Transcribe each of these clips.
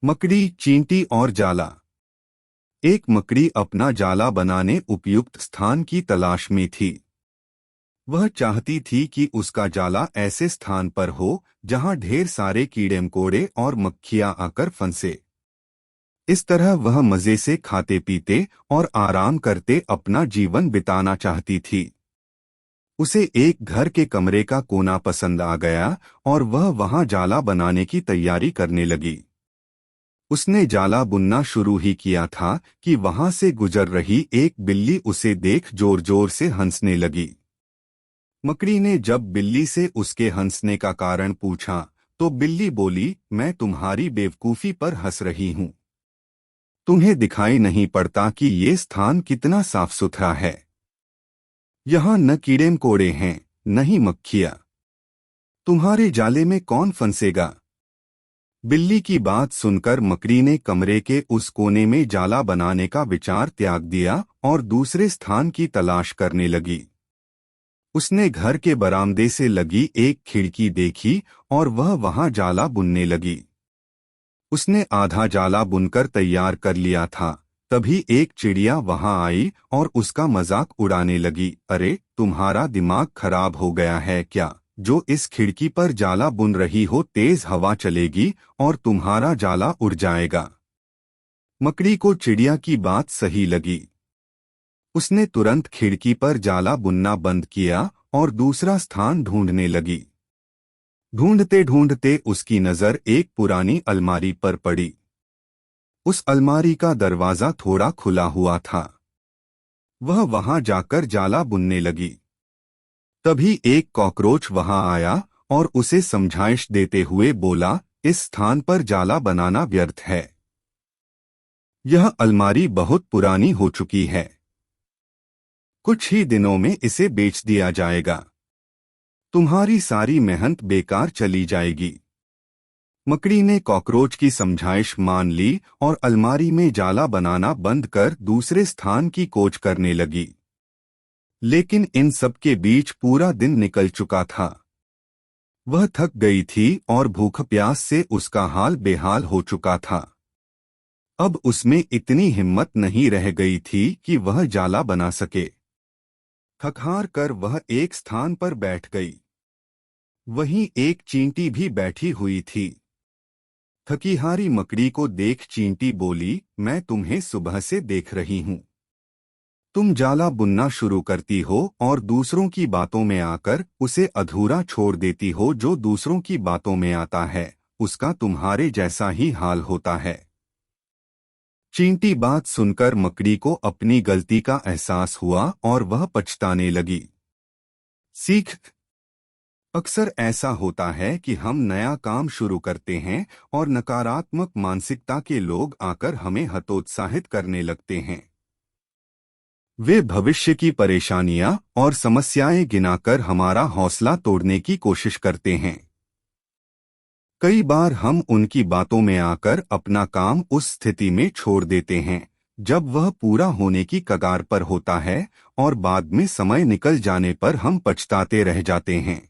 मकड़ी, चींटी और जाला। एक मकड़ी अपना जाला बनाने उपयुक्त स्थान की तलाश में थी। वह चाहती थी कि उसका जाला ऐसे स्थान पर हो जहां ढेर सारे कीड़े मकोड़े और मक्खियां आकर फंसे। इस तरह वह मजे से खाते पीते और आराम करते अपना जीवन बिताना चाहती थी। उसे एक घर के कमरे का कोना पसंद आ गया और वह वहां जाला बनाने की तैयारी करने लगी। उसने जाला बुनना शुरू ही किया था कि वहां से गुजर रही एक बिल्ली उसे देख जोर जोर से हंसने लगी। मकड़ी ने जब बिल्ली से उसके हंसने का कारण पूछा तो बिल्ली बोली, मैं तुम्हारी बेवकूफी पर हंस रही हूं। तुम्हें दिखाई नहीं पड़ता कि ये स्थान कितना साफ सुथरा है। यहाँ न कीड़े मकोड़े हैं, न ही मक्खियां। तुम्हारे जाले में कौन फंसेगा? बिल्ली की बात सुनकर मकड़ी ने कमरे के उस कोने में जाला बनाने का विचार त्याग दिया और दूसरे स्थान की तलाश करने लगी। उसने घर के बरामदे से लगी एक खिड़की देखी और वह वहां जाला बुनने लगी। उसने आधा जाला बुनकर तैयार कर लिया था, तभी एक चिड़िया वहां आई और उसका मजाक उड़ाने लगी। अरे, तुम्हारा दिमाग खराब हो गया है क्या? जो इस खिड़की पर जाला बुन रही हो, तेज हवा चलेगी और तुम्हारा जाला उड़ जाएगा। मकड़ी को चिड़िया की बात सही लगी। उसने तुरंत खिड़की पर जाला बुनना बंद किया और दूसरा स्थान ढूंढने लगी। ढूंढते ढूंढते उसकी नजर एक पुरानी अलमारी पर पड़ी। उस अलमारी का दरवाजा थोड़ा खुला हुआ था। वह वहां जाकर जाला बुनने लगी। तभी एक कॉकरोच वहां आया और उसे समझाइश देते हुए बोला, इस स्थान पर जाला बनाना व्यर्थ है। यह अलमारी बहुत पुरानी हो चुकी है। कुछ ही दिनों में इसे बेच दिया जाएगा। तुम्हारी सारी मेहनत बेकार चली जाएगी। मकड़ी ने कॉकरोच की समझाइश मान ली और अलमारी में जाला बनाना बंद कर दूसरे स्थान की खोज करने लगी। लेकिन इन सब के बीच पूरा दिन निकल चुका था। वह थक गई थी और भूख प्यास से उसका हाल बेहाल हो चुका था। अब उसमें इतनी हिम्मत नहीं रह गई थी कि वह जाला बना सके। थक-हार कर वह एक स्थान पर बैठ गई। वहीं एक चींटी भी बैठी हुई थी। थकीहारी मकड़ी को देख चींटी बोली, मैं तुम्हें सुबह से देख रही हूँ। तुम जाला बुनना शुरू करती हो और दूसरों की बातों में आकर उसे अधूरा छोड़ देती हो। जो दूसरों की बातों में आता है, उसका तुम्हारे जैसा ही हाल होता है। चींटी बात सुनकर मकड़ी को अपनी गलती का एहसास हुआ और वह पछताने लगी। सीख। अक्सर ऐसा होता है कि हम नया काम शुरू करते हैं और नकारात्मक मानसिकता के लोग आकर हमें हतोत्साहित करने लगते हैं। वे भविष्य की परेशानियां और समस्याएं गिनाकर हमारा हौसला तोड़ने की कोशिश करते हैं। कई बार हम उनकी बातों में आकर अपना काम उस स्थिति में छोड़ देते हैं जब वह पूरा होने की कगार पर होता है और बाद में समय निकल जाने पर हम पछताते रह जाते हैं।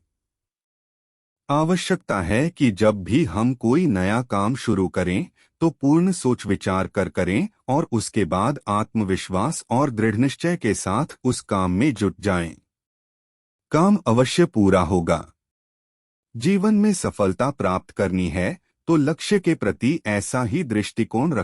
आवश्यकता है कि जब भी हम कोई नया काम शुरू करें तो पूर्ण सोच विचार कर करें और उसके बाद आत्मविश्वास और दृढ़ निश्चय के साथ उस काम में जुट जाएं। काम अवश्य पूरा होगा। जीवन में सफलता प्राप्त करनी है तो लक्ष्य के प्रति ऐसा ही दृष्टिकोण रखें।